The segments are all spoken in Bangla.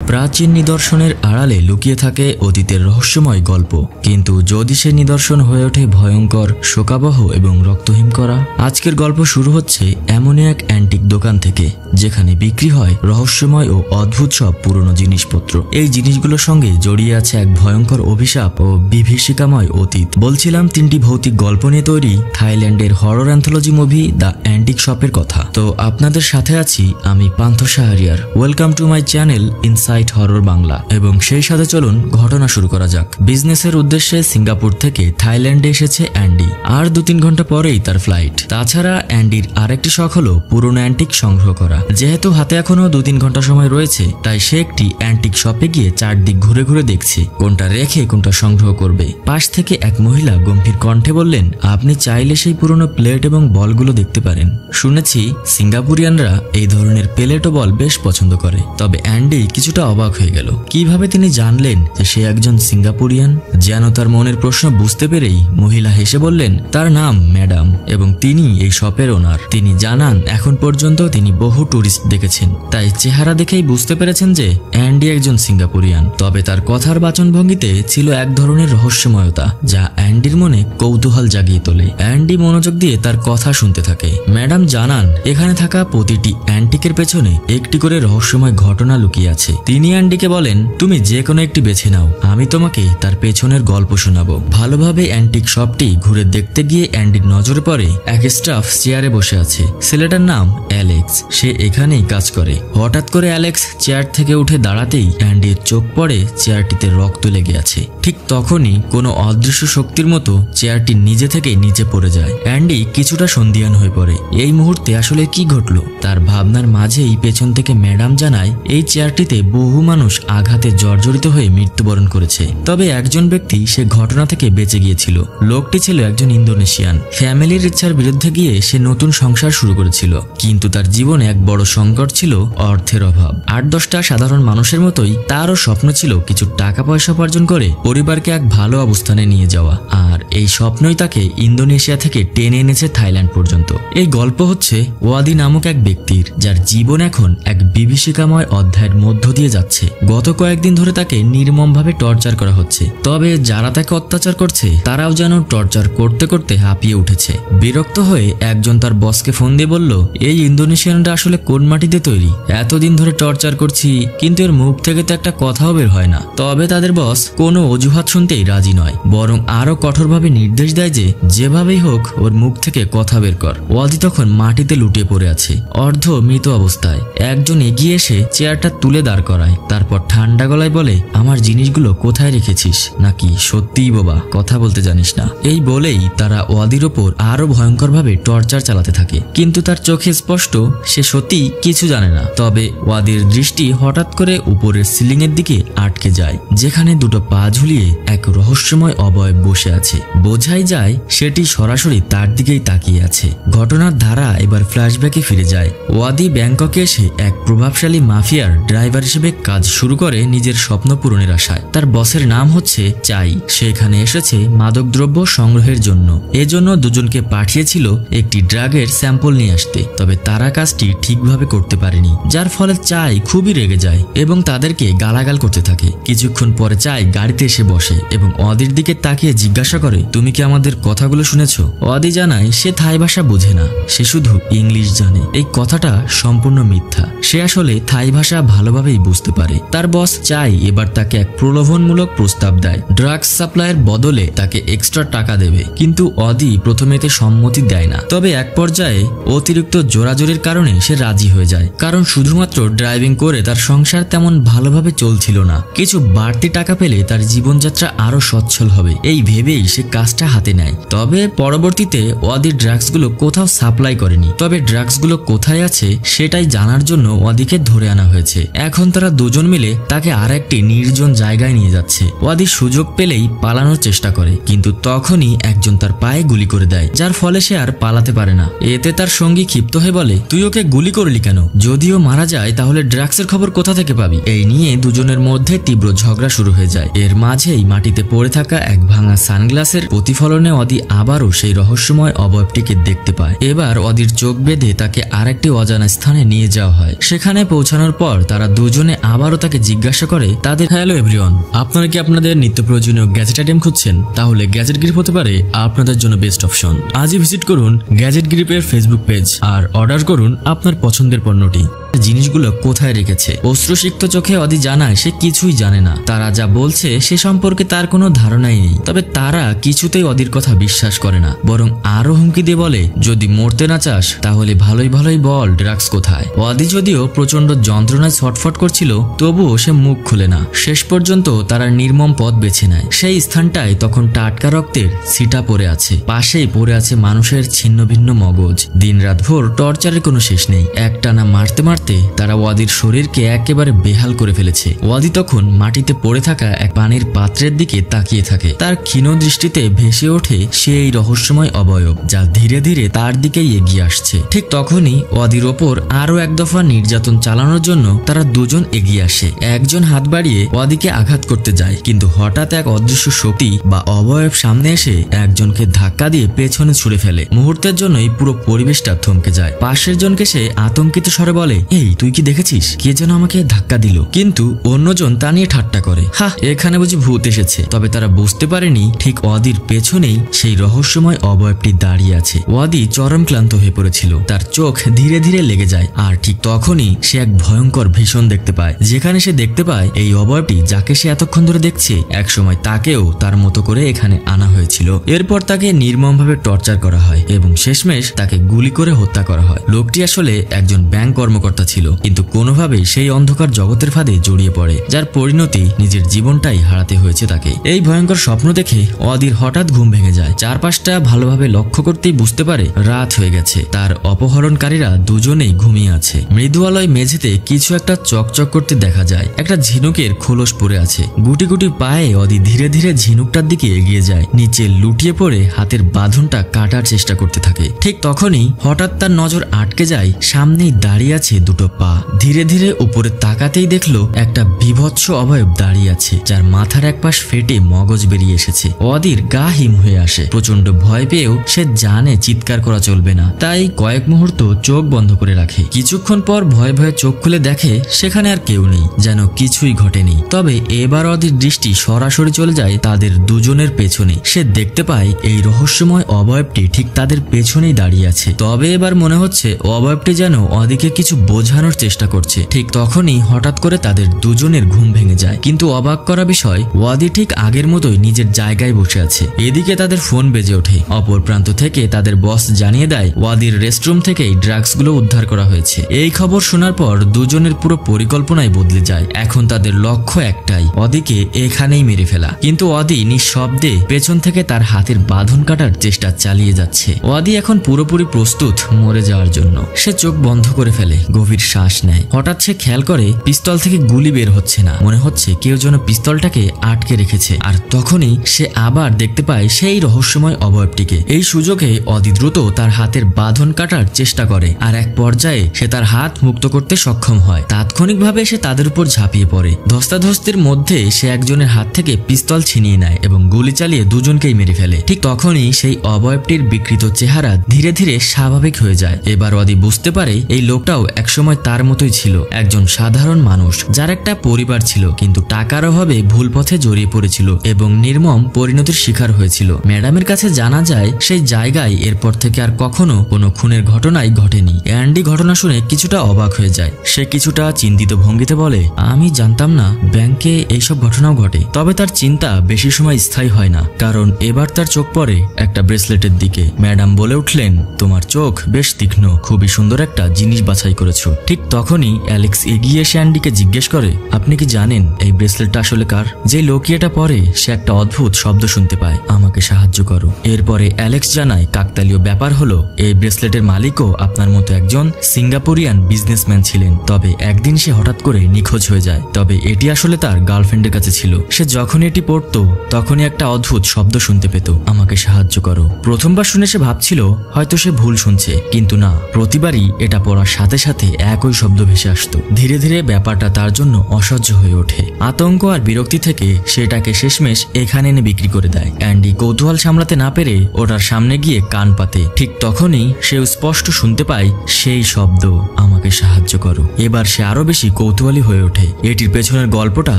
প্রাচীন নিদর্শনের আড়ালে লুকিয়ে থাকে অতীতের রহস্যময় গল্প, কিন্তু যদি সে নিদর্শন হয়ে ওঠে ভয়ঙ্কর, শোকাবহ এবং রক্তহীন করা। আজকের গল্প শুরু হচ্ছে এমনই এক অ্যান্টিক দোকান থেকে, যেখানে বিক্রি হয় রহস্যময় ও অদ্ভুত সব পুরনো জিনিসপত্র। এই জিনিসগুলোর সঙ্গে জড়িয়ে আছে এক ভয়ঙ্কর অভিশাপ ও বিভীষিকাময় অতীত। বলছিলাম 3টি ভৌতিক গল্প নিয়ে তৈরি থাইল্যান্ডের horror anthology movie the antique শপের কথা। তো আপনাদের সাথে আছি আমি Pantha Shahriar. Welcome to my channel insight horror Bangla. এবং সেই সাথে চলুন ঘটনা শুরু করা যাক। বিজনেসের উদ্দেশ্যে সিঙ্গাপুর থেকে থাইল্যান্ডে এসেছে অ্যান্ডি, আর 2-3 ঘন্টা পরেই তার ফ্লাইট। তাছাড়া অ্যান্ডির আরেকটি শখ হলো পুরনো অ্যান্টিক সংগ্রহ করা। যেহেতু হাতে এখনো 2-3 ঘন্টা সময় রয়েছে, তাই সে একটি অ্যান্টিক শপে গিয়ে চারদিক ঘুরে ঘুরে দেখছে কোনটা রেখে কোনটা সংগ্রহ করবে। পাশ থেকে এক মহিলা গম্ভীর কণ্ঠে বললেন, আপনি চাইলে সেই পুরনো প্লেট এবং বলগুলো দেখতে পারেন। শুনেছি সিঙ্গাপুরিয়ানরা এই ধরনের প্লেট ও বল বেশ পছন্দ করে। তবে অ্যান্ডি কিছুটা অবাক হয়ে গেল। কিভাবে তিনি জানলেন যে সে একজন সিঙ্গাপুরিয়ান? যেন তার মনের প্রশ্ন বুঝতে পেরেই মহিলা হেসে বললেন, তার নাম ম্যাডাম এবং তিনি এই শপের ওনার। তিনি জানান এখন পর্যন্ত তিনি বহু টুরিস্ট দেখেছেন, তাই চেহারা দেখেই বুঝতে পেরেছেন যে অ্যান্ডি একজন সিঙ্গাপুরিয়ান। তবে তার কথার বাচনভঙ্গিতে ছিল এক ধরনের রহস্যময়তা, যা অ্যান্ডির মনে কৌতূহল জাগিয়ে তোলে। অ্যান্ডি মনোযোগ দিয়ে তার কথা শুনতে থাকে। ম্যাডাম জানান এখানে থাকা প্রতিটি অ্যান্টিকের পেছনে একটি করে রহস্যময় ঘটনা লুকিয়ে আছে। তিনি অ্যান্ডিকে বলেন, তুমি যে কোনো একটি বেছে নাও, আমি তোমাকে তার পেছনের গল্প শোনাবো। ভালোভাবে অ্যান্টিক শপটি ঘুরে দেখতে গিয়ে অ্যান্ডির নজরে পড়ে এক স্টাফ চেয়ারে বসে আছে। ছেলেটার নাম অ্যালেক্স, সে এখানেই কাজ করে। হঠাৎ করে অ্যালেক্স চেয়ার থেকে উঠে দাঁড়াতেই অ্যান্ডির চোখ পড়ে চেয়ারটিতে রক্ত লেগে আছে। ঠিক তখনই কোনো অদৃশ্য শক্তির মতো চেয়ারটি নিজে থেকে নিচে পড়ে যায়। অ্যান্ডি কিছুটা সন্দিহান হয়ে পড়ে, এই মুহূর্তে আসলে কি ঘটলো। তার ভাবনার মাঝেই পেছন থেকে ম্যাডাম জানায় এই চেয়ারটিতে বহু মানুষ আঘাতে জর্জরিত হয়ে মৃত্যুবরণ করেছে। তবে একজন ব্যক্তি সে ঘটনা থেকে বেঁচে গিয়েছিল। লোকটি ছিল একজন ইন্দোনেশিয়ান। ফ্যামিলির ইচ্ছার বিরুদ্ধে গিয়ে সে নতুন সংসার শুরু করেছিল, কিন্তু তার জীবনে এক বড় সংকট ছিল অর্থের অভাব। 8-10টা সাধারণ মানুষের মতোই তারও স্বপ্ন ছিল কিছু টাকা পয়সা উপার্জন করে পরিবারকে এক ভালো অবস্থানে নিয়ে যাওয়া, আর এই স্বপ্নই তাকে ইন্দোনেশিয়া থেকে টেনে এনেছে থাইল্যান্ড পর্যন্ত। এই গল্প হচ্ছে ওয়াদি নামক এক ব্যক্তির, যার জীবন এখন এক বিভীষিকাময় অধ্যায়ের মধ্য দিয়ে যাচ্ছে। গত কয়েকদিন ধরে তাকে নির্মমভাবে টর্চার করা হচ্ছে। তবে যারা তাকে অত্যাচার করছে তারাও যেন টর্চার করতে করতে হাঁপিয়ে উঠেছে। বিরক্ত হয়ে একজন তার বসকে ফোন দিয়ে বলল, এই ইন্দোনেশিয়ানরা আসলে কোন মাটিতে তৈরি? এতদিন ধরে টর্চার করছি, কিন্তু এর মুখ থেকে তো একটা কথাও বের হয় না। তবে তাদের বস কোনো অজুহাত শুনতেই রাজি নয়, বরং আরো কঠোরভাবে নির্দেশ দেয় যে যেভাবেই হোক ওর মুখ থেকে কথা বের কর। ওয়াদি তখন মাটিতে লুটিয়ে পড়ে আছে, অর্ধ মৃত অবস্থায়। একজন এগিয়ে এসে চেয়ারটা তুলে দাঁড় করায়, তারপর ঠান্ডা গলায় বলে, আমার জিনিসগুলো কোথায় রেখেছিস? নাকি সত্যিই বোবা, কথা বলতে জানিস না? এই বলেই তারা ওয়াদির ওপর আরো ভয়ঙ্করভাবে টর্চার চালাতে থাকে। কিন্তু তার চোখে স্পষ্ট সে সত্যি কিছু জানে না। তবে ওয়াদির দৃষ্টি হঠাৎ করে উপরের সিলিং এর দিকে আটকে যায়, যেখানে দুটো পা ঝুলিয়ে এক রহস্যময় অবয়ব বসে আছে। বোঝাই যায় সেটি সরাসরি তার দিকেই তাকিয়ে আছে। ঘটনার ধারা এবার ফ্ল্যাশব্যাকে ফিরে যায়। ওয়াদি ব্যাংককে এসে এক প্রভাবশালী মাফিয়ার ড্রাইভার হিসেবে কাজ শুরু করে নিজের স্বপ্ন পূরণের আশায়। তার বসের নাম হচ্ছে চাই। সেখানে এসেছে মাদকদ্রব্য সংগ্রহের জন্য। এজন্য দুজনকে পাঠিয়েছিল একটি ড্রাগের স্যাম্পল নিয়ে আসতে। তবে তারা কাজটি ঠিকভাবে করতে পারেনি, যার ফলে চাই খুবই রেগে যায় এবং তাদেরকে গালাগাল করতে থাকে। কিছুক্ষণ পরে চাই গাড়িতে এসে বসে এবং ওয়াদির দিকে তাকিয়ে জিজ্ঞাসা করে, তুমি কি আমাদের কথাগুলো শুনেছো? ওয়াদি জানায় সে থাই ভাষা বোঝে না, সে শুধু ইংলিশ জানে। এই কথাটা সম্পূর্ণ মিথ্যা। সে আসলে থাই ভাষা ভালোভাবেই বুঝতে পারে। তার বস চাই এবার তাকে এক প্রলোভনমূলক প্রস্তাব দেয়। ড্রাগস সাপ্লাইয়ের বদলে তাকে এক্সট্রা টাকা দেবে, কিন্তু ওয়াদি প্রথমে এতে সম্মতি দেয় না। তবে এক পর্যায়ে অতিরিক্ত জোরাজোরির কারণে সে রাজি হয়ে যায়, কারণ শুধুমাত্র ড্রাইভিং করে তার সংসার তেমন ভালোভাবে চলছিল না। কিছু বাড়তি টাকা পেলে তার জীবনযাত্রা আরো সচ্ছল হবে, এই ভেবেই সে কাজটা হাতে নেয়। তবে পরবর্তীতে ওয়াদি ড্রাগসগুলো কোথাও সাপ্লাই করেনি। তবে ড্রাগসগুলো কোথায় আছে সেটাই জানার জন্য ওয়াদিকে ধরে আনা হয়েছে। এখন তারা দুজন মিলে তাকে আর একটি নির্জন জায়গায় নিয়ে যাচ্ছে। ওয়াদি সুযোগ পেলেই পালানোর চেষ্টা করে, কিন্তু তখনই একজন তার পায়ে গুলি করে দেয়, যার ফলে সে আর পালাতে পারে না। এতে তার সঙ্গী ক্ষিপ্ত হয়ে বলে, তুই ওকে গুলি করলি কেন? যদিও মারা যায় তাহলে ড্রাগসের খবর কোথা থেকে পাবি? এই নিয়ে দুজনের মধ্যে তীব্র ঝগড়া শুরু হয়ে যায়। এর মাঝেই মাটিতে পড়ে থাকা এক ভাঙা সানগ্লাসের প্রতিফলনে ওয়াদি আবারও সেই রহস্যময় অবয়বটিকে দেখতে পায়। এবার ওয়াদির চোখ বেঁধে তাকে আরেকটি অজানা স্থানে নিয়ে যাওয়া হয়। সেখানে পৌঁছানোর পর তারা দুজনে আবারও তাকে জিজ্ঞাসা করে তাদের হ্যালো এভরিওয়ান, আপনারা কি আপনাদের নিত্য প্রয়োজনীয় গ্যাজেট আইটেম খুঁজছেন? তাহলে গ্যাজেট গ্রিপ হতে পারে আপনাদের জন্য বেস্ট অপশন। আজই ভিজিট করুন গ্যাজেট গ্রিপের ফেসবুক পেজ আর অর্ডার করুন আপনার পছন্দের পণ্যটি। জিনিসগুলো কোথায় রেখেছে? অশ্রুসিক্ত চোখে অদি জানায় সে কিছুই জানে না। তারা যা বলছে সে সম্পর্কে তার কোনো ধারণাই নেই। তবে তারা কিছুতেই অদির কথা বিশ্বাস করে না, বরং আরো হুমকি দিয়ে বলে, যদি মরতে না চাস তাহলে ভালোই ভালোই বল ড্রাগস কোথায়। অদি যদিও প্রচন্ড যন্ত্রণায় ছটফট করছিল, তবুও সে মুখ খুলে না। শেষ পর্যন্ত তারা নির্মম পথ বেছে নেয়। সেই স্থানটায় তখন টাটকা রক্তের ছিটা পড়ে আছে, পাশেই পড়ে আছে মানুষের ছিন্ন ভিন্ন মগজ। দিনরাত ভোর টর্চারের কোনো শেষ নেই। একটানা মারতে মারতে তারা ওয়াদির শরীরকে একেবারে বেহাল করে ফেলেছে। ওয়াদি তখন মাটিতে পড়ে থাকা এক পানির পাত্রের দিকে তাকিয়ে থাকে। তার ক্ষীণ দৃষ্টিতে ভেসে ওঠে সেই রহস্যময় অবয়ব, যা ধীরে ধীরে তার দিকেই এগিয়ে আসছে। ঠিক তখনই ওয়াদির ওপর আরো এক দফা নির্যাতন চালানোর জন্য তারা দুজন এগিয়ে আসে। একজন হাত বাড়িয়ে ওয়াদিকে আঘাত করতে যায়, কিন্তু হঠাৎ এক অদৃশ্য শক্তি বা অবয়ব সামনে এসে একজনকে ধাক্কা দিয়ে পেছনে ছুড়ে ফেলে। মুহূর্তের জন্যই পুরো পরিবেশটা থমকে যায়। পাশের জনকে সে আতঙ্কিত স্বরে বলে, এই তুই কি দেখেছিস কে যেন আমাকে ধাক্কা দিল? কিন্তু অন্যজন তা নিয়ে ঠাট্টা করে, হা এখানে বুঝি ভূত এসেছে। তবে তারা বুঝতে পারেনি ঠিক ওয়াদির পেছনেই সেই রহস্যময় অবয়বটি দাঁড়িয়ে আছে। ওয়াদি চরম ক্লান্ত হয়ে পড়েছিল, তার চোখ ধীরে ধীরে লেগে যায়। আর ঠিক তখনই সে এক ভয়ঙ্কর ভীষণ দেখতে পায়, যেখানে সে দেখতে পায় এই অবয়বটি যাকে সে এতক্ষণ ধরে দেখছে একসময় তাকেও তার মতো করে এখানে আনা হয়েছিল। এরপর তাকে নির্মমভাবে টর্চার করা হয় এবং শেষমেশ তাকে গুলি করে হত্যা করা হয়। লোকটি আসলে একজন ব্যাংক কর্মকর্তা ছিল, কিন্তু কোনোভাবেই সেই অন্ধকার জগতের ফাঁদে জড়িয়ে পড়ে, যার পরিণতি নিজের জীবনটাই হারাতে হয়েছে তাকে। এই ভয়ঙ্কর স্বপ্ন দেখে অদির হঠাৎ ঘুম ভেঙে যায়। চারপাশটা ভালোভাবে লক্ষ্য করতেই বুঝতে পারে রাত হয়ে গেছে। তার অপহরণকারীরা দুজনেই ঘুমিয়ে আছে। মৃদুয়ালয় মেঝেতে কিছু একটা চকচক করতে দেখা যায়। একটা ঝিনুকের খোলস পড়ে আছে। গুটি গুটি পায়ে অদি ধীরে ধীরে ঝিনুকটার দিকে এগিয়ে যায়। নিচে লুটিয়ে পড়ে হাতের বাঁধনটা কাটার চেষ্টা করতে থাকে। ঠিক তখনই হঠাৎ তার নজর আটকে যায় সামনেই দাঁড়িয়ে আছে দুটো পা। ধীরে ধীরে উপরে তাকাতেই দেখলো একটা বিভৎস অবয়ব দাঁড়িয়ে আছে, যার মাথার এক পাশ ফেটে মগজ বেরিয়ে এসেছে। অদির গা হিম হয়ে আসে। প্রচন্ড ভয় পেয়েও সে জানে চিৎকার করা চলবে না, তাই কয়েক মুহূর্ত চোখ বন্ধ করে রাখে। কিছুক্ষণ পর ভয়ে ভয়ে চোখ খুলে দেখে সেখানে আর কেউ নেই, যেন কিছুই ঘটেনি। তবে এবার অদির দৃষ্টি সরাসরি চলে যায় তাদের দুজনের পেছনে। সে দেখতে পায় এই রহস্যময় অবয়বটি ঠিক তাদের পেছনেই দাঁড়িয়ে আছে। তবে এবার মনে হচ্ছে অবয়বটি যেন অদিকে কিছু বোঝানোর চেষ্টা করছে। ঠিক তখনই হঠাৎ করে তাদের দুজনের ঘুম ভেঙে যায়। কিন্তু অবাক করা বিষয়, ওয়াদি ঠিক আগের মতোই নিজের জায়গায় বসে আছে। এদিকে তাদের ফোন বেজে ওঠে। অপর প্রান্ত থেকে তাদের বস জানিয়ে দেয় ওয়াদির রেস্টরুম থেকেই ড্রাগসগুলো উদ্ধার করা হয়েছে। এই খবর শোনার পর দুজনের পুরো পরিকল্পনাই বদলে যায়। এখন তাদের লক্ষ্য একটাই, অদিকে এখানেই মেরে ফেলা। কিন্তু অদি নিঃশব্দে পেছন থেকে তার হাতের বাঁধন কাটার চেষ্টা চালিয়ে যাচ্ছে। ওয়াদি এখন পুরোপুরি প্রস্তুত মরে যাওয়ার জন্য। সে চোখ বন্ধ করে ফেলে, গভীর শ্বাস নেয়। হঠাৎ সে খেয়াল করে পিস্তল থেকে গুলি বের হচ্ছে না। মনে হচ্ছে কেউ যেন পিস্তলটাকে আটকে রেখেছে। আর তখনই সে আবার দেখতে পায় সেই রহস্যময় অবয়বটিকে। এই সুযোগে অদি দ্রুত তার হাতের বাঁধন কাটার চেষ্টা করে, আর এক পর্যায়ে সে তার হাত মুক্ত করতে সক্ষম হয়। তাৎক্ষণিকভাবে সে তাদের উপর ঝাঁপিয়ে পড়ে। ধস্তাধস্তির মধ্যে সে একজনের হাত থেকে পিস্তল ছিনিয়ে নেয় এবং গুলি চালিয়ে দুজনকেই মেরে ফেলে। ঠিক তখনই সেই অবয়বটির বিকৃত চেহারা ধীরে ধীরে স্বাভাবিক হয়ে যায়। এবার অদি বুঝতে পারে এই লোকটাও একসময় তার মতোই ছিল, একজন সাধারণ মানুষ যার একটা পরিবার ছিল, কিন্তু টাকার অভাবে ভুল পথে জড়িয়ে পড়েছিল এবং নির্মম পরিণতির শিকার হয়েছিল। ম্যাডামের কাছে জানা যায় সেই জায়গায় এরপর থেকে আর কখনো কোনো খুনের ঘটনাই ঘটেনি। অ্যান্ডি ঘটনা শুনে কিছুটা অবাক হয়ে যায়। সে কিছুটা চিন্তিত ভঙ্গিতে বলে, আমি জানতাম না ব্যাংকে এইসব ঘটনাও ঘটে। তবে তার চিন্তা বেশি সময় স্থায়ী হয় না, কারণ এবার তার চোখ পড়ে একটা ব্রেসলেটের দিকে। ম্যাডাম বলে উঠলেন, তোমার চোখ বেশ তীক্ষ্ণ, খুবই সুন্দর একটা জিনিস বাছাই করেছো। ঠিক তখনই অ্যালেক্স এগিয়ে এসে অ্যান্ডিকে জিজ্ঞেস করে, আপনি কি জানেন এই ব্রেসলেটটা আসলে কার? যে লোক এটা পরে সে একটা অদ্ভুত শব্দ শুনতে পায়, আমাকে সাহায্য করো। এরপরে অ্যালেক্স জানায় কাকতালীয় ব্যাপার হলো এই ব্রেসলেটের মালিকও আপনার মতো একজন সিঙ্গাপুরিয়ান বিজনেসম্যান ছিলেন। তবে একদিন সে হঠাৎ করে নিখোঁজ হয়ে যায়। তবে এটি আসলে তার গার্লফ্রেন্ডের কাছে ছিল। সে যখন এটি পড়তো তখনই একটা অদ্ভুত শব্দ শুনতে পেত, আমাকে সাহায্য করো। প্রথমবার শুনে সে ভাবছিল হয়তো সে ভুল শুনছে, কিন্তু না, প্রতিবারই এটা পড়ার সাথে সাথে একই শব্দ ভেসে আসতো। ধীরে ধীরে ব্যাপারটা তার জন্য অসহ্য হয়ে ওঠে। আতঙ্ক আর বিরক্তি থেকে সেটাকে শেষমেশ এখানে এনে বিক্রি করে দেয়। অ্যান্ডি কৌতূহল সামলাতে না পেরে ওটার সামনে গিয়ে কান পাতে। ঠিক তখনই সে স্পষ্ট শুনতে পায় সেই শব্দ, আমাকে সাহায্য করো। এবার সে আরো বেশি কৌতূহলী হয়ে ওঠে। এটির পেছনের গল্পটা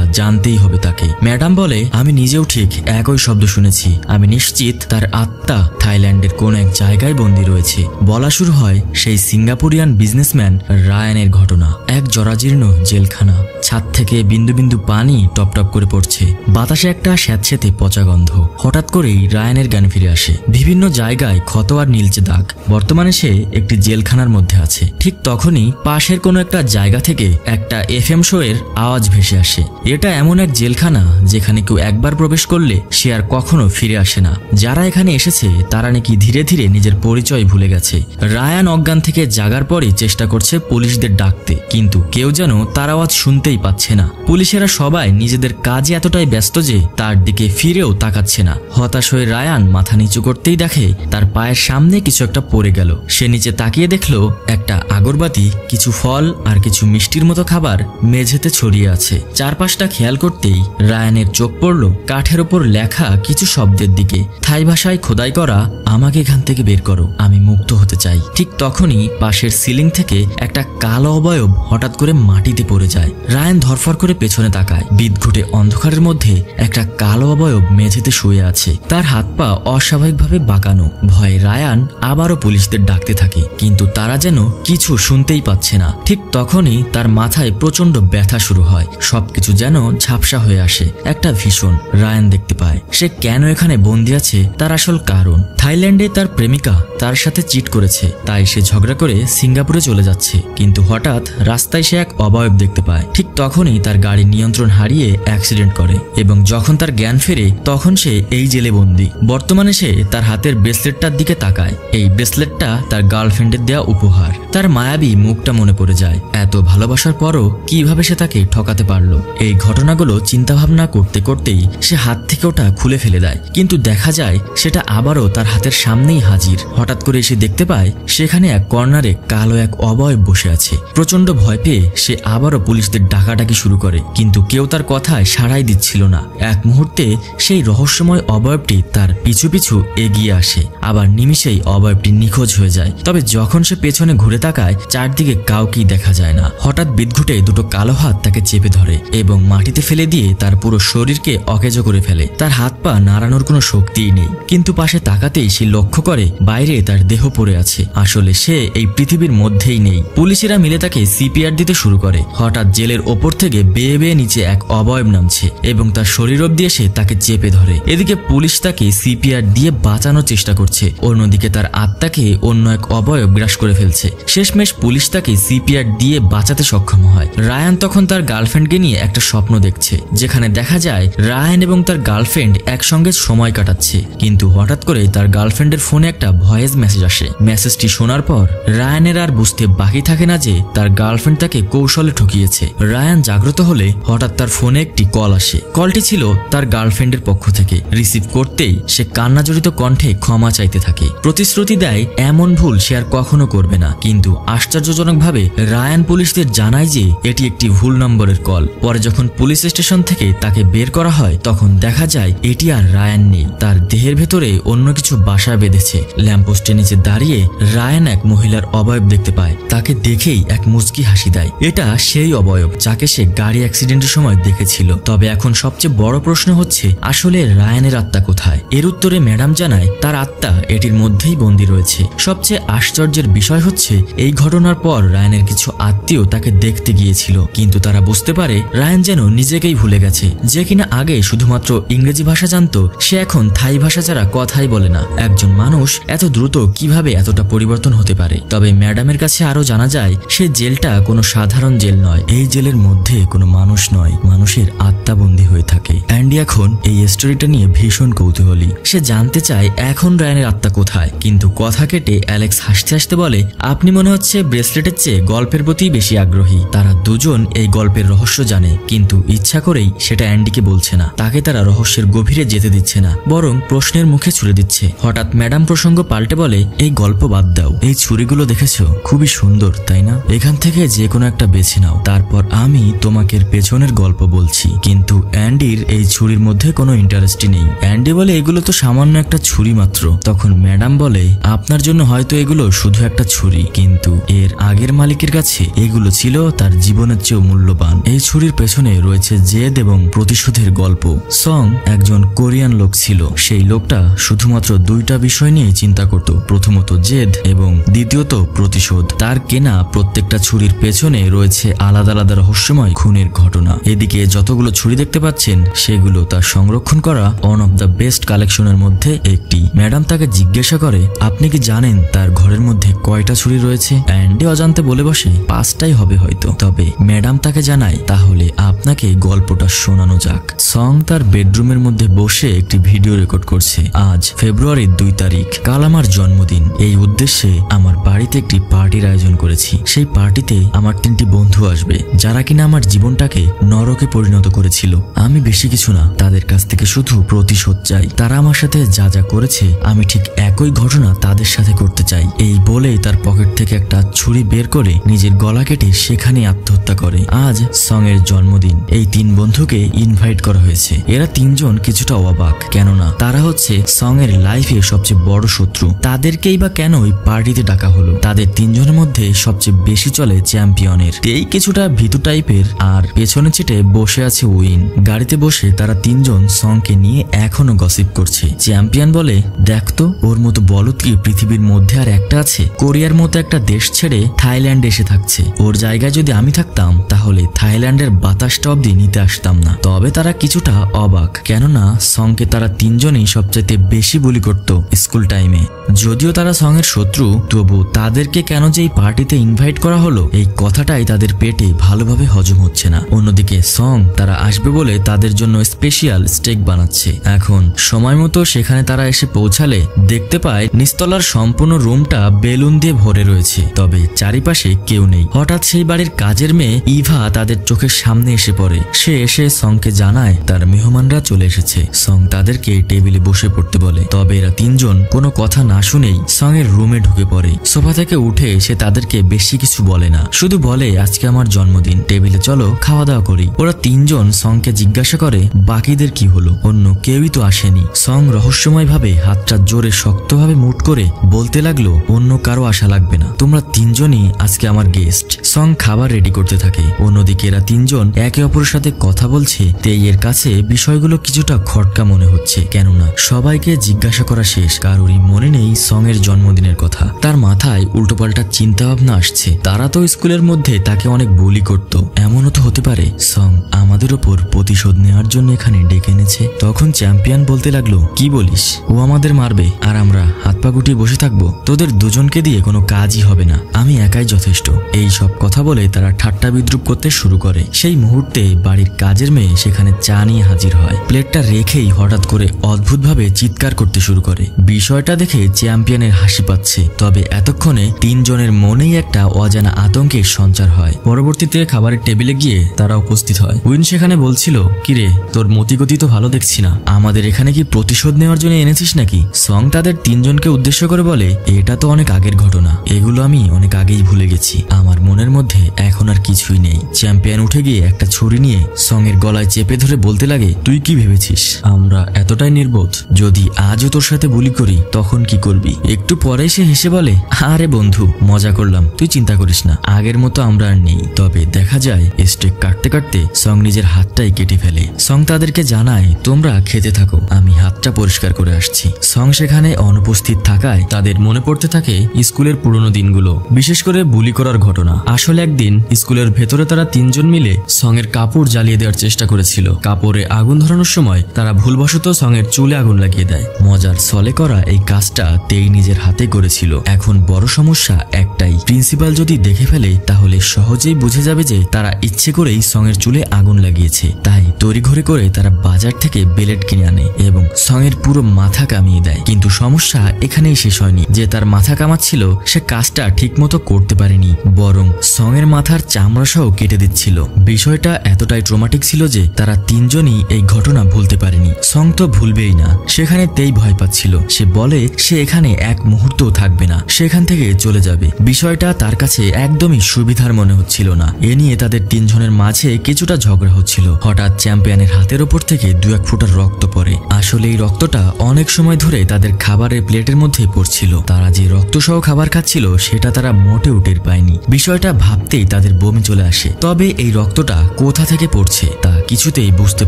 জানতেই হবে তাকে। ম্যাডাম বলে, আমি নিজেও ঠিক একই শব্দ শুনেছি। আমি নিশ্চিত তার আত্মা থাইল্যান্ডের কোন এক জায়গায় বন্দী রয়েছে। বলা শুরু হয় সেই সিঙ্গাপুরিয়ান বিজনেসম্যান রায়ানের ঘটনা। এক জরাজীর্ণ জেলখানা, ছাদ থেকে বিন্দু বিন্দু পানি টপ টপ করে পড়ছে, বাতাসে একটা স্যাঁতস্যাঁতে পচা গন্ধ। হঠাৎ করেই রায়ানের জ্ঞান ফিরে আসে। বিভিন্ন জায়গায় ক্ষত আর নীলচে দাগ। বর্তমানে সে একটি জেলখানার মধ্যে আছে। ঠিক তখনই পাশের কোনো একটা জায়গা থেকে একটা FM শো এর আওয়াজ ভেসে আসে। এটা এমন এক জেলখানা যেখানে কেউ একবার প্রবেশ করলে সে আর কখনো ফিরে আসে না। যারা এখানে এসেছে তারা নাকি ধীরে ধীরে নিজের পরিচয় ভুলে গেছে। রায়ান অজ্ঞান থেকে জাগার পরই চেষ্টা করছে পুলিশদের ডাকতে, কিন্তু কেউ যেন তার আওয়াজ শুনতেই পাচ্ছে না। পুলিশেরা সবাই নিজেদের কাজে এতটাই ব্যস্ত যে তার দিকে ফিরেও তাকাচ্ছে না। হতাশ হয়ে রায়ান মাথা নিচু করতেই দেখে তার পায়ের সামনে কিছু একটা পড়ে গেল। সে নিচে তাকিয়ে দেখলো একটা আগরবাতি, কিছু ফল আর কিছু মিষ্টির মতো খাবার মেঝেতে ছড়িয়ে আছে। চারপাশটা খেয়াল করতেই রায়ানের চোখ পড়ল কাঠের ওপর লেখা কিছু শব্দের দিকে। থাই ভাষায় খোদাই করা, আমাকে এখান থেকে বের করো, আমি মুক্ত হতে চাই। ঠিক তখনই পাশের সিলিং থেকে একটা কালো অবয়ব হঠাৎ করে মাটিতে পড়ে যায়। রায়ান ধরফর করে পেছনে তাকায়। বিদঘুটে অন্ধকারের মধ্যে একটা কালো অবয়ব মেঝেতে শুয়ে আছে। তার হাত পা অস্বাভাবিকভাবে বাঁকানো। ভয়ে রায়ান আবারও পুলিশদের ডাকতে থাকে, কিন্তু তারা যেন কিছু শুনতেই পাচ্ছে না। ঠিক তখনই তার মাথায় প্রচন্ড ব্যথা শুরু হয়। সবকিছু যেন ঝাপসা হয়ে আসে। একটা ভীষণ রায়ান দেখতে পায় সে কেন এখানে বন্দী আছে তার আসল কারণ। থাইল্যান্ডে তার প্রেমিকা তার সাথে চিট করেছে, তাই সে ঝগড়া করে সিঙ্গাপুরে চলে যাচ্ছে। কিন্তু হঠাৎ রাস্তায় সে এক অবয়ব দেখতে পায়। ঠিক তখনই তার গাড়ি নিয়ন্ত্রণ হারিয়ে অ্যাক্সিডেন্ট করে এবং যখন তার জ্ঞান ফেরে তখন সে এই জেলে বন্দী। বর্তমানে সে তার হাতের ব্রেসলেটটার দিকে তাকায়। এই ব্রেসলেটটা তার গার্লফ্রেন্ডের দেয়া উপহার। তার মায়াবী মুখটা মনে পড়ে যায়। এত ভালোবাসার পরও কিভাবে সে তাকে ঠকাতে পারলো। এই ঘটনাগুলো চিন্তাভাবনা করতে করতেই সে হাত থেকে ওটা খুলে ফেলে দেয়, কিন্তু দেখা যায় সেটা আবারও তার হাতের সামনেই হাজির। হঠাৎ করে সে দেখতে পায় সেখানে এক কর্নারে কালো এক অবয়ব বসে আছে। প্রচন্ড ভয় পেয়ে সে আবারও পুলিশদের ডাকাডাকি শুরু করে, কিন্তু কেউ তার কথায় সাড়াই দিচ্ছিল না। এক মুহূর্তে সেই রহস্যময় অবয়বটি তার পিছু পিছু এগিয়ে আসে। আবার নিমিষেই অবয়বটি নিখোঁজ হয়ে যায়। তবে যখন সে পেছনে ঘুরে তাকায় চারদিকে কাউকেই দেখা যায় না। হঠাৎ বিদঘুটে দুটো কালো হাত তাকে চেপে ধরে এবং মাটিতে ফেলে দিয়ে তার পুরো শরীরকে অকেজো করে ফেলে। তার হাত পা নাড়ানোর কোনো শক্তিই নেই, কিন্তু পাশে তাকাতেই সে লক্ষ্য করে বাইরে তার দেহ পড়ে আছে। আসলে সে এই পৃথিবীর মধ্যেই নেই। পুলিশেরা মিলে তাকে CPR দিতে শুরু করে। হঠাৎ জেলের ওপর থেকে বেয়ে বেয়ে নিচে এক অবয়ব নামছে এবং তার শরীর অব্দি এসে তাকে চেপে ধরে। এদিকে পুলিশ তাকে CPR দিয়ে বাঁচানোর চেষ্টা করছে, অন্যদিকে তার আত্মাকে অন্য এক অবয়ব গ্রাস করে ফেলছে। শেষমেশ পুলিশ তাকে CPR দিয়ে বাঁচাতে সক্ষম হয়। রায়ান তখন তার গার্লফ্রেন্ডকে নিয়ে একটা স্বপ্ন দেখছে, যেখানে দেখা যায় রায়ান এবং তার গার্লফ্রেন্ড একসঙ্গে সময় কাটাচ্ছে। কিন্তু হঠাৎ করে তার গার্লফ্রেন্ডের ফোনে একটা ভয়েস মেসেজ আসে। মেসেজটি শোনার পর রায়ানের আর বুঝতে বাকি থাকে না যে তার গার্লফ্রেন্ড তাকে কৌশলে ঠকিয়েছে। রায়ান জাগ্রত হলে হঠাৎ তার ফোনে একটি কল আসে। কলটি ছিল তার গার্লফ্রেন্ডের পক্ষ থেকে। রিসিভ করতেই সে কান্নাজড়িত কণ্ঠে ক্ষমা চাইতে থাকে। প্রতিশ্রুতি দেয় এমন ভুল সে আর কখনো করবে না। কিন্তু আশ্চর্যজনকভাবে রায়ান পুলিশদের জানায় যে এটি একটি ভুল নম্বরের কল। পরে যখন পুলিশ স্টেশন থেকে তাকে বের করা হয় তখন দেখা যায় এটি আর রায়ান নেই। তার দেহের ভেতরে অন্য কিছু বাসা বেঁধেছে। ল্যাম্পপোস্টের নিচে দাঁড়িয়ে রায়ান এক মহিলার অবয়ব দেখতে পায়। তাকে দেখেই এক মুচকি হাসি দেয়। এটা সেই অবয়ব যাকে সে গাড়ি অ্যাক্সিডেন্টের সময় দেখেছিল। তবে এখন সবচেয়ে বড় প্রশ্ন হচ্ছে আসলে রায়ানের আত্মা কোথায়? এর উত্তরে ম্যাডাম জানায় তার আত্মা এটির মধ্যেই বন্দী রয়েছে। সবচেয়ে আশ্চর্যের বিষয় হচ্ছে এই ঘটনার পর রায়ানের কিছু আত্মীয় তাকে দেখতে গিয়েছিল, কিন্তু তারা বুঝতে পারে রায়ান যেন নিজেকেই ভুলে গেছে। যে কিনা আগে শুধুমাত্র ইংরেজি ভাষা জানতো, সে এখন থাই ভাষা ছাড়া কথাই বলে না। একজন মানুষ এত দ্রুত কিভাবে এতটা পরিবর্তন হতে পারে? তবে ম্যাডামের কাছে আরো জানা যায় সে জেলটা কোনো সাধারণ জেল নয়। এই জেলের মধ্যে কোনো মানুষ নয়, মানুষের আত্মা বন্দী হয়ে থাকে। অ্যান্ডি এখন এই স্টোরিটা নিয়ে ভীষণ কৌতূহলী। সে জানতে চায় এখন রায়ানের আত্মা কোথায়। কিন্তু কথা কেটে অ্যালেক্স হাসতে হাসতে বলে, আপনি মনে হচ্ছে ব্রেসলেটের চেয়ে গল্পের প্রতি বেশি আগ্রহী। তারা দুজন এই গল্পের রহস্য জানে, কিন্তু ইচ্ছা করেই সেটা অ্যান্ডিকে বলছে না। তাকে তারা রহস্যের গভীরে যেতে দিচ্ছে না, বরং প্রশ্নের মুখে ছুড়ে দিচ্ছে। হঠাৎ ম্যাডাম প্রসঙ্গ পাল্টে বলে, এই গল্প বাদ দাও, এই ছুরিগুলো দেখেছো? খুবই সুন্দর, তাই না? এখান থেকে যে কোনো একটা বেছে নাও, তারপর আমি তোমাকে পেছনের গল্প বলছি। কিন্তু অ্যান্ডির এই ছুরির মধ্যে কোনো ইন্টারেস্টই নেই। অ্যান্ডি বলে এগুলো তো সামান্য একটা ছুরি মাত্র। তখন ম্যাডাম বলে আপনার জন্য হয়তো এগুলো শুধু একটা ছুরি, কিন্তু এর আগের মালিকের কাছে এগুলো ছিল তার জীবনের চেয়েও মূল্যবান। এই ছুরির পেছনে রয়েছে জেদ এবং প্রতিশোধের গল্প। সং একজন কোরিয়ান লোক ছিল। সেই লোকটা শুধুমাত্র দুইটা বিষয় নিয়ে চিন্তা করত, প্রথমত জেদ এবং দ্বিতীয়ত প্রতিশোধ। তার কেনা প্রত্যেকটা ছুরির পেছনে রয়েছে আলাদা আলাদা রহস্যময় খুনের ঘটনা। এদিকে যতগুলো ছুরি দেখতে পাচ্ছেন সেগুলো তার সংরক্ষণ করা ওয়ান অফ দ্য বেস্ট কালেকশনের মধ্যে একটি। ম্যাডাম তাকে জিজ্ঞাসা করে আপনি কি জানেন তার ঘরের মধ্যে কয়টা ছুরি রয়েছে? অ্যান্ডি অজান্তে বলে বসে 5টাই হবে হয়তো। তবে ম্যাডাম তাকে জানায় তাহলে আপনাকে গল্পটা শোনানো যাক। সং তার বেডরুমের মধ্যে বসে একটি ভিডিও রেকর্ড করছে। আজ ফেব্রুয়ারির 2 তারিখ, কাল আমার জন্মদিন। এই উদ্দেশ্যে আমার বাড়িতে একটি পার্টির আয়োজন করেছি। সেই পার্টিতে আমার 3টি বন্ধু আসবে যারা কিনা আমার জীবনটাকে নরকে পরিণত করেছিল। আমি বেশি কিছু না, তাদের কাছ থেকে শুধু প্রতিশোধ চাই। তারা আমার সাথে যা যা করেছে আমি ঠিক একই ঘটনা তাদের সাথে করতে চাই। এই বলেই তার পকেট থেকে একটা ছুরি বের করে নিজের গলা কেটে সেখানে আত্মহত্যা করে। আজ সং এর জন্মদিন। এই 3 বন্ধুকে ইনভাইট করা হয়েছে। এরা 3 জন কিছুটা অবাক, কেননা তারা হচ্ছে সং এর লাইফে সবচেয়ে বড় শত্রু। তাদেরকেই বা কেন ওই পার্টিতে ডাকা হলো? তাদের 3 জনের মধ্যে সবচেয়ে বেশি চলে চ্যাম্পিয়নের। এই কিছুটা ভীতু টাইপের, আর পেছনে চেটে বসে আছে উইন। গাড়িতে বসে তারা 3 জন সংকে নিয়ে এখনো গসিপ করছে। চ্যাম্পিয়ন বলে দেখতো ওর মতো বলদ কি পৃথিবীর মধ্যে আর একটা আছে? কোরিয়ার মতো একটা দেশ ছেড়ে থাইল্যান্ডে এসে থাকছে। ওর জায়গায় যদি আমি থাকতাম তাহলে থাইল্যান্ডের বাতাসটা অব্দি নিতে আসতাম না। তবে তারা কিছুটা অবাক, কেননা সংকে তারা 3 জনই সবচাইতে বেশি বুলি করত স্কুল টাইমে। যদিও তারা সং এর শত্রু, তবু তাদেরকে কেন যে এই পার্টিতে ইনভাইট করা হলো এই কথাটাই তাদের পেটে ভালোভাবে হজম হচ্ছে না। অন্যদিকে সং তারা আসবে বলে তাদের জন্য স্পেশাল স্টেক বানাচ্ছে। এখন সময় মতো সেখানে তারা এসে পৌঁছালে দেখতে পায় নিচতলার সম্পূর্ণ রুমটা বেলুন দিয়ে ভরে রয়েছে, তবে চারিপাশে কেউ নেই। হঠাৎ সেই বাড়ির কাজের মেয়ে ইভা তাদের চোখের সামনে এসে পড়ে। সে এসে সংকে জানায় তার মেহমানরা চলে এসেছে। সং তাদেরকে টেবিলে বসে পড়তে বলে, তবে এরা 3 জন কোনো কথা না শুনেই সং এর রুমে ঢুকে পড়ে। সোফা থেকে উঠে সে তাদেরকে বেশি কিছু বলে না, শুধু বলে আজকে আমার জন্মদিন, টেবিলে চলো খাওয়া দাওয়া করি। ওরা 3 জন সংকে জিজ্ঞাসা করে বাকিদের কি হলো, অন্য কেউই তো আসেনি। সং রহস্যময় ভাবে হাতটা জোরে শক্তভাবে মুঠ করে বলতে লাগলো অন্য কারো আশা লাগবে না, তোমরা 3 জনই আজকে আমার গেস্ট। সং খাবার রেডি করতে থাকে। অন্যদিকে এরা 3 জন একে অপরের সাথে কথা বলছে। তেইয়ের কাছে বিষয়গুলো কিছুটা খটকা মনে হচ্ছে, কেননা সবাইকে জিজ্ঞাসা করা শেষ, কারোরই মনে নেই সং এর জন্মদিনের কথা। তার মাথায় উল্টোপাল্টা চিন্তা ভাবনা আসছে। তারা তো স্কুলের মধ্যে তাকে অনেক বুলি করত, এমনও তো হতে পারে সং আমাদের ওপর প্রতিশোধ নেওয়ার জন্য এখানে ডেকে এনেছে। তখন চ্যাম্পিয়ন বলতে লাগলো কি বলিস, ও আমাদের মারবে আর আমরা হাত পা গুটিয়ে বসে থাকবো? তোদের দুজনকে দিয়ে কোনো কাজই হবে না, আমি একাই যথেষ্ট। এই সব কথা বলে তারা ঠাট্টা বিদ্রুপ করতে শুরু করে। সেই মুহূর্তে বাড়ির কাজের মেয়ে সেখানে চা নিয়ে হাজির হয়। প্লেটটা রেখেই হঠাৎ করে অদ্ভুতভাবে চিৎকার করতে শুরু করে। বিষয়টা দেখে চ্যাম্পিয়নের হাসি পাচ্ছে, তবে এতক্ষণে 3 জনের মনেই একটা অজানা আতঙ্কের সঞ্চার হয়। পরবর্তীতে খাবারের টেবিলে গিয়ে তারা উপস্থিত হয়। উইন সেখানে বলছিল কিরে তোর মতিগতি তো ভালো দেখছি না, আমাদের এখানে কি প্রতিশোধ নেওয়ার জন্য এনেছিস নাকি? সং তাদের 3 জনকে উদ্দেশ্য করে বলে এটা তো অনেক আগের ঘটনা, এগুলো আমি অনেক আগেই ভুলে গেছি, আমার মনের মধ্যে এখন আর কিছুই নেই। চ্যাম্পিয়ন উঠে গিয়ে একটা ছুরি নিয়ে সং এর গলায় চেপে ধরে বলতে লাগে তুই কি ভেবেছিস আমরা এতটাই নির্বোধ? যদি আজও তোর সাথে বুলি করি তখন কি করবি? একটু পরে সে হেসে বলে আরে বন্ধু মজা করলাম, তুই চিন্তা করিস না, আগের মতো আমরা আর নেই। তবে দেখা যায় স্টেক কাটতে কাটতে সং নিজের হাতটাই কেটে ফেলে। সং তাদেরকে জানায় তোমরা খেতে থাকো, আমি হাতটা পরিষ্কার করে আসছি। সং সেখানে অনুপস্থিত থাকায় তাদের মনে পড়তে থাকে স্কুলের পুরনো দিনগুলো, বিশেষ করে বুলি করার ঘটনা। আসলে একদিন স্কুলের ভেতরে তারা 3 জন মিলে সং এর কাপড় জ্বালিয়ে দেওয়ার চেষ্টা করেছিল। কাপড়ে আগুন ধরানোর সময় তারা ভুলবশত সং এর চুলে আগুন লাগিয়ে দেয়। মজার ছলে করা এই কাজটা তেই নিজের হাতে করেছিল। এখন বড় সমস্যা একটাই, প্রিন্সিপাল যদি দেখে ফেলে তাহলে সহজেই বুঝে যাবে যে তারা ইচ্ছে করেই সং এর চুলে আগুন লাগিয়েছে। তাই তড়িঘড়ি করে তারা বাজার থেকে ব্লেড কিনে আনে এবং সং এর পুরো মাথা কামিয়ে দেয়। কিন্তু সমস্যা এখানেই শেষ হয়নি। যে তার মাথা কামাচ্ছিল সে কাজটা ঠিকমতো করতে পারেনি, বরং সং এর মাথার চামড়া সহ কেটে দিচ্ছিল। বিষয়টা এতটাই ট্রমাটিক ছিল যে তারা তিনজনই এই ঘটনা ভুলতে পারেনি। সং তো ভুলবেই না, সেখানে তেই ভয় পাচ্ছিল। সে বলে সে এখানে এক মুহূর্তও থাকবে না, সেখান থেকে চলে যাবে। বিষয়টা তার কাছে একদমই সুবিধার মনে হচ্ছিল না। এ নিয়ে তাদের তিনজনের মাঝে কিছুটা ঝগড়া হচ্ছিল। হঠাৎ চ্যাম্পিয়নের হাতের ওপর থেকে 2-1 ফোঁটা রক্ত পড়ে। আসলে এই রক্তটা অনেক সময় ধরে তাদের খাবারের প্লেটের মধ্যে পড়ছিল। তারা যে রক্ত সহ খাবার খাচ্ছিল সেটা তারা মোটেও টের পায়নি। বিষয়টা ভাবতেই তাদের বমি চলে আসে। তবে এই রক্তটা কোথা থেকে পড়ছে তা কিছুতেই বুঝতে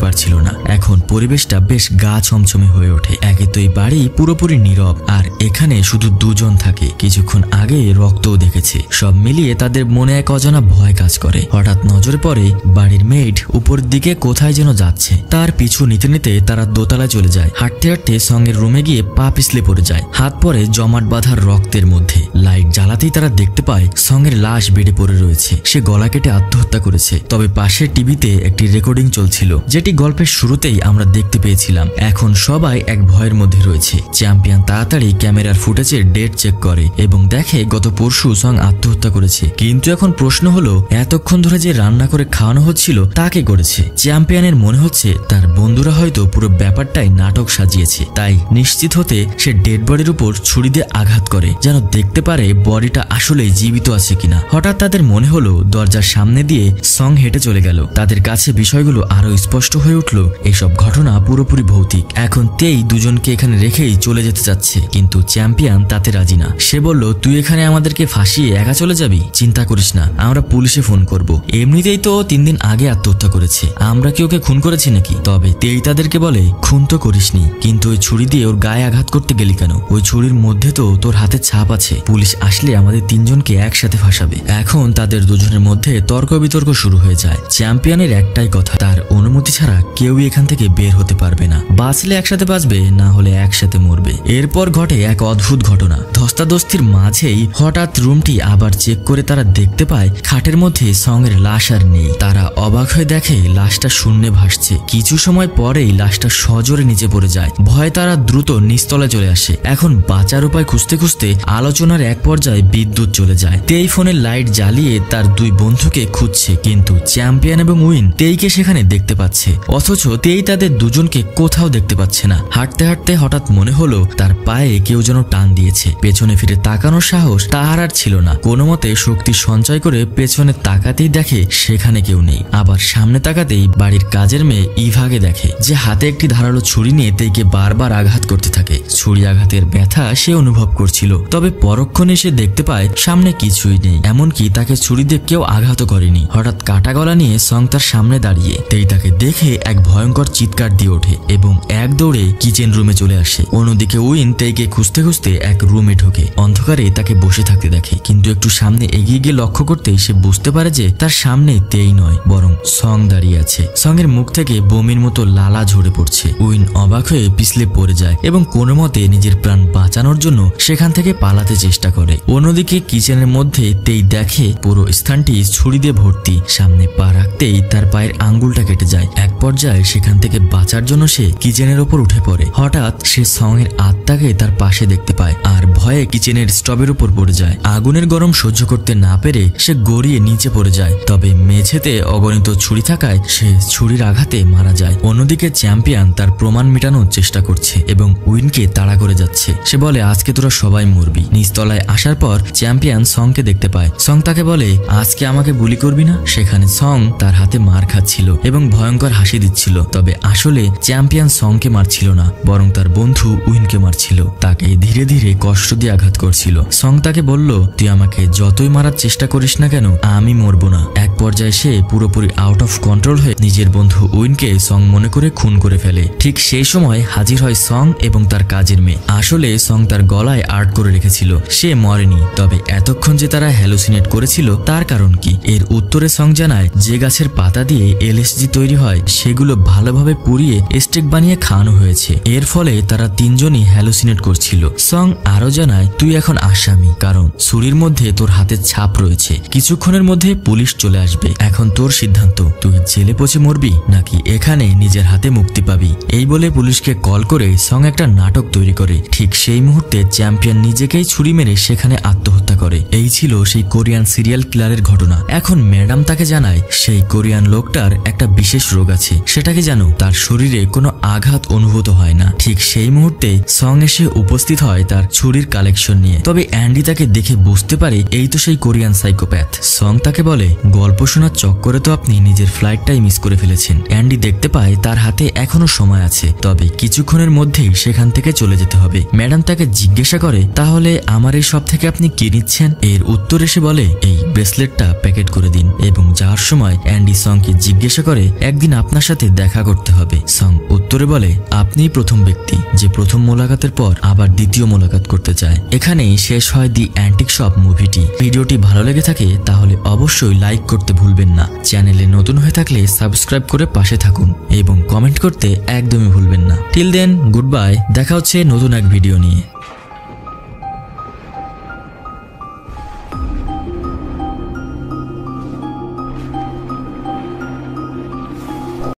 পারছিল না। এখন পরিবেশটা বেশ গা ছমছমে হয়ে ওঠে। একে তো এই বাড়ি পুরোপুরি নীরব, আর এখানে শুধু দুজন থাকে। কিছুক্ষণ আগে রক্তও দেখেছে। সব মিলিয়ে তাদের মনে এক অজানা ভয় কাজ করে। হঠাৎ নজরে পড়ে বাড়ির মেড উপরের দিকে কোথায় যেন যাচ্ছে। তার পিছু নিতে নিতে তারা দোতলায় চলে যায়। হাঁটতে হাঁটতে সঙ্গের রুমে গিয়ে পা পিছলে পড়ে যায়। হাত পরে জমাট বাঁধার রক্তের মধ্যে। লাইট জ্বালাতেই তারা দেখতে পায় সঙ্গের লাশ বেডে পড়ে রয়েছে। সে গলা কেটে আত্মহত্যা করেছে। তবে পাশের টিভিতে একটি রেকর্ডিং চলছিল, যেটি গল্পের শুরুতেই আমরা দেখতে পেয়েছিলাম। এখন সবাই এক ভয়ের মধ্যে রয়েছে। চ্যাম্পিয়ন তাড়াতাড়ি ক্যামেরার ফুটেজের ডেট চেক করে এবং দেখে গত পরশু সং আত্মহত্যা করেছে। কিন্তু এখন প্রশ্ন হলো, এতক্ষণ ধরে যে রান্না করে খাওয়ানো হচ্ছিল তাকে করেছে। চ্যাম্পিয়নের মনে হচ্ছে তার বন্ধুরা হয়তো পুরো ব্যাপারটাই নাটক সাজিয়েছে। তাই নিশ্চিত হতে সে ডেড বডির উপর ছুরি দিয়ে আঘাত করে, যেন দেখতে পারে বডিটা আসলে জীবিত আছে কিনা। হঠাৎ তাদের মনে হলো দরজার সামনে দিয়ে সং হেঁটে চলে গেল। তাদের কাছে বিষয়গুলো আরো স্পষ্ট হয়ে উঠল। এইসব ঘটনা পুরোপুরি ভৌতিক। এখন তেই দুজনকে এখানে রেখেই চলে যেতে চাচ্ছে, কিন্তু চ্যাম্পিয়ন তাতে রাজি না। সে বলল, তুই এখানে আমাদেরকে ফাঁসিয়ে একা চলে যাবি? চিন্তা করিস না, আমরা পুলিশে ফোন করব। এমনিতেই তো 3 দিন আগে আত্মহত্যা করেছে, আমরা কি ওকে খুন করেছি নাকি? তবে তেই তাদেরকে বলে, খুন তো করিসনি, কিন্তু ওই ছুরি দিয়ে ওর গায়ে আঘাত করতে গেলি কেন? ওই ছুরির মধ্যে তো তোর হাতের ছাপ আছে। পুলিশ আসলে আমাদের তিনজনকে একসাথে ফাঁসাবে। এখন তাদের দুজনের মধ্যে তর্ক বিতর্ক শুরু হয়ে যায়। চ্যাম্পিয়নের একটাই কথা, তার অনুমতি ছাড়া কেউই এখান থেকে বের হতে পারবে না। বাঁচলে একসাথে বাঁচবে, না হলে একসাথে মরবে। এরপর ঘটে এক অদ্ভুত ঘটনা। ধস্তাধস্তির মাঝেই হঠাৎ রুমটি আবার চেক করে তারা দেখতে পায় খাটের মধ্যে সঙ্গের লাশ আর নেই। তারা অবাক হয়ে দেখে লাশটা শূন্যে ভাসছে। কিছু সময় পরেই লাশটা সজোরে নিচে পড়ে যায়। ভয়ে তারা দ্রুত নিচতলায় চলে আসে। এখন বাঁচার উপায় খুঁজতে খুঁজতে আলোচনার এক পর্যায়ে বিদ্যুৎ চলে যায়। তেই ফোনের লাইট জ্বালিয়ে তার 2 বন্ধুকে খুঁজছে, কিন্তু চ্যাম্পিয়ন এবং উইন তেইকে সেখানে দেখতে পাচ্ছে। অথচ তেই তাদের দুজনকে কোথাও দেখতে পাচ্ছে না। হাঁটতে হাঁটতে হঠাৎ মনে হলো তার পায়ে কেউ যেন টান দিয়েছে। পেছনে ফিরে তাকানোর সাহস তাহার আর ছিল না। কোনো মতে শক্তি সঞ্চয় করে পেছনে তাকাতেই দেখে সেখানে কেউ নেই। আবার সামনে তাকাতেই বাড়ির কাজের মেয়ে ইভাকে দেখে, যে হাতে একটি ধারালো ছুরি নিয়ে তেইকে বারবার আঘাত করতে থাকে। ছুরি আঘাতের ব্যথা সে অনুভব করছিল, তবে পরক্ষণে সে দেখতে পায় সামনে কিছুই নেই, এমনকি তাকে ছুরি দিয়ে কেউ আঘাত করেনি। হঠাৎ কাটা গলা নিয়ে সং তার সামনে দাঁড়িয়ে। তেই তাকে দেখে এক ভয়ঙ্কর চিৎকার দিয়ে ওঠে এবং এক দৌড়ে কিচেন রুমে চলে আসে। অন্যদিকে উইন তেইকে খুঁজতে খুঁজতে এক রুমে ঢোকে। অন্ধকারে তাকে বসে থাকতে দেখে, কিন্তু একটু সামনে এগিয়ে গিয়ে লক্ষ্য করতেই সে বুঝতে পারে যে তার সামনে তেই নয়, বরং সং দাঁড়িয়ে আছে। সং এর মুখ থেকে বমির মতো লালা ঝরে পড়ছে। উইন অবাক হয়ে পিছলে পড়ে যায় এবং কোনো মতে নিজের প্রাণ বাঁচানোর জন্য সেখান থেকে পালাতে চেষ্টা করে। অন্যদিকে কিচেনের মধ্যে তেই দেখে পুরো স্থানটি ছুরি দিয়ে ভর্তি। সামনে পা রাখতেই তার পায়ের আঙ্গুলটা কেটে যায়। এক পর্যায়ে সেখান থেকে বাঁচার জন্য সে কিচেনের ওপর উঠে পড়ে। হঠাৎ সে সং এর আত্মাকে তার পাশে দেখতে পায় আর ভয়ে কিচেনের স্টবের উপর পড়ে যায়। আগুনের গরম সহ্য করতে না পেরে সে গড়িয়ে নিচে পড়ে যায়। তবে মেঝেতে অগণিত ছুরি থাকায় সে ছুরির আঘাতে মারা যায়। অন্যদিকে চ্যাম্পিয়ন তার প্রমাণ মেটানোর চেষ্টা করছে এবং উইনকে তাড়া করে যাচ্ছে। সে বলে, আজকে তোরা সবাই মরবি। নিচতলায় আসার পর চ্যাম্পিয়ন সংকে দেখতে পায়। সং তাকে বলে, আজকে আমাকে বুলি করবি না? সেখানে সং তার হাতে মার খাচ্ছিল এবং ভয়ঙ্কর হাসি দিচ্ছিল। তবে আসলে চ্যাম্পিয়ন সংকে মারছিল না, বরং তার বন্ধু উইনকে মারছিল। তাকে ধীরে ধীরে কষ্ট দিয়ে আঘাত করছিল। সং তাকে বলল, তুই আমাকে যতই মারার চেষ্টা করিস না কেন, আমি মরবো না। এক পর্যায়ে সে পুরোপুরি আউট অফ কন্ট্রোল হয়ে নিজের বন্ধু উইনকে সং মনে করে খুন করে ফেলে। ঠিক সেই সময় হাজির হয় সং এবং তার কাজের মেয়ে। আসলে সং তার গলায় আর্ট করে রেখেছিল, সে মরেনি। তবে এতক্ষণ যে তারা হ্যালুসিনেট করেছিল তার কারণ কি? এর উত্তরে সং জানায়, যে গাছের পাতা দিয়ে LSD তৈরি হয় সেগুলো ভালোভাবে পুড়িয়ে স্টেক বানিয়ে খাওয়ানো হয়েছে। এর ফলে তারা তিনজনই হ্যালুসিনেট করছিল। সং আরো জানায়, তুই এখন আসামি, কারণ ছুরির মধ্যে তোর হাতের ছাপ রয়েছে। কিছুক্ষণের মধ্যে পুলিশ চলে আসবে। এখন তোর সিদ্ধান্ত, তুই জেলে পচে মরবি করবি নাকি এখানে নিজের হাতে মুক্তি পাবি? এই বলে পুলিশকে কল করে সং একটা নাটক তৈরি করে। ঠিক সেই মুহূর্তে চ্যাম্পিয়ন নিজেকেই ছুরি মেরে সেখানে আত্মহত্যা করে। এই ছিল সেই কোরিয়ান সিরিয়াল কিলারের ঘটনা। এখন ম্যাডাম তাকে জানায় সেই কোরিয়ান লোকটার একটা বিশেষ রোগ আছে। সেটা কি জানো? তার শরীরে কোনো আঘাত অনুভূত হয় না। ঠিক সেই মুহূর্তে সং এসে উপস্থিত হয় তার ছুরির কালেকশন নিয়ে। তবে অ্যান্ডি তাকে দেখে বুঝতে পারে এই তো সেই কোরিয়ান সাইকোপ্যাথ। সং তাকে বলে, গল্প শোনার চক্করে তো আপনি নিজের ফ্লাইটটাই মিস করে ফেলেছেন। অ্যান্ডি দেখতে পায় তার হাতে এখনো সময় আছে, তবে কিছুক্ষণের মধ্যেই সেখান থেকে চলে যেতে হবে। ম্যাডাম তাকে জিজ্ঞাসা করে, তাহলে আমার এই সব থেকে আপনি কি নিচ্ছেন? এর উত্তর এসে বলে, এই ব্রেসলেটটা প্যাকেট করে দিন। এবং যাওয়ার সময় অ্যান্ডি সংকে জিজ্ঞাসা করে, একদিন আপনার সাথে দেখা করতে হবে। সং উত্তরে বলে, আপনিই প্রথম ব্যক্তি যে প্রথম মোলাকাতের পর আবার দ্বিতীয় মোলাকাত করতে চায়। এখানেই শেষ হয় দি অ্যান্টিক শপ মুভিটি। ভিডিওটি ভালো লেগে থাকে তাহলে অবশ্যই লাইক করতে ভুলবেন না। চ্যানেলে নতুন হয়ে থাকলে সাবস্ক্রাইব করে পাশে থাকুন এবং কমেন্ট করতে একদমই ভুলবেন না। Till then, goodbye. দেখা হচ্ছে নতুন এক ভিডিও নিয়ে।